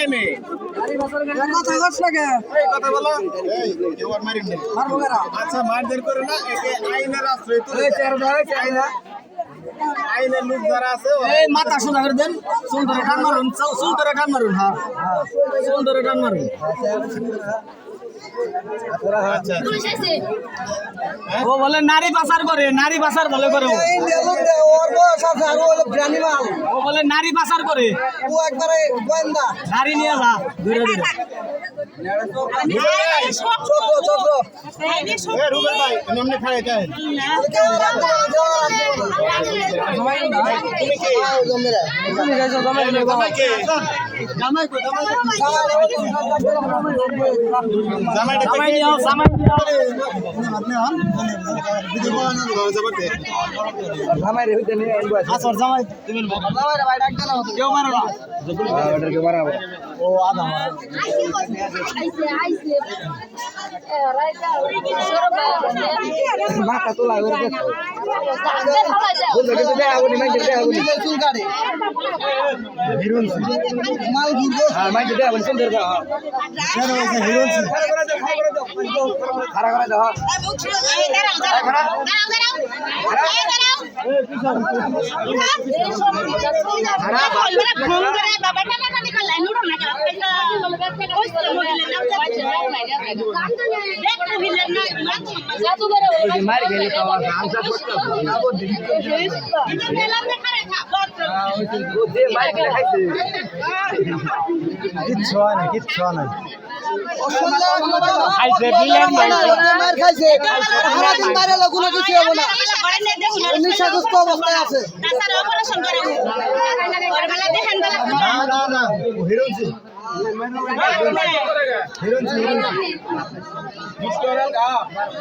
টাইমে কথা কস লাগে এই কথা বলো এই কেউ আর মারিন না মারবো কেরা আচ্ছা মারধর করে না একে আইনের আশ্রয় তুলে এই চেয়ার ধরে চাইনা আইনের লোক যারা আছে এই মাথা সোজা করে দেন চুল ধরে টান মারুন চুল ধরে টান মারুন হ্যাঁ চুল ধরে টান মারুন আচ্ছা ও বলে নারী পাচার করে নারী পাচার বলে করে ও বলে নারী পাচার করে ও একবারে গোয়েন্দা নারী নিয়ে যা ধীরে ধীরে এ রুবেল ভাই এমনি খায় যায় তুমি কি জামাই কে জামাই কো জামাইটা জামাই নিও জামাই নিও আপনি হন ভিডিও বানানো যাবে জামাই রে হইতে নিয়ে আইবো আসর জামাই তুমি জামাই রে ভাই ডাক দেনা হতো কেউ মারো না ওটার কে বাড়াবো ও আদা মাথা তোলা ওর কে বলতে গেছে দে আগুনি মাইকে দে আগুনি চুল কাটে হিরোইন মাল ঘুরবো হ্যাঁ মাইকে দে আগুনি চুল ধরে দাও কেন হইছে হিরোইন খাড়া করে দাও মার গেলি তো আমসা করতে দে মার গেলি খাইছে কিচ্ছু হয় না কিচ্ছু হয় না খাইছে বিলেন মার খাইছে সারাদিন বাইরে কোনো কিছু হবে না নিশাগ্রস্ত অবস্থায় আছে না না না হিরোইন হিরোইন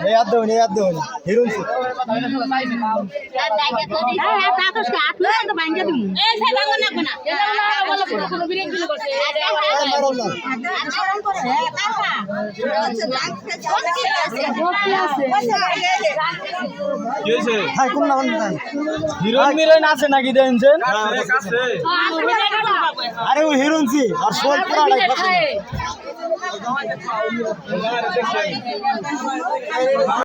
এই আদ দেন হিরোইন হিরোইন মিরোইন আছে নাকি দেখছেন আরে ও হিরোইন আর শোল পুরা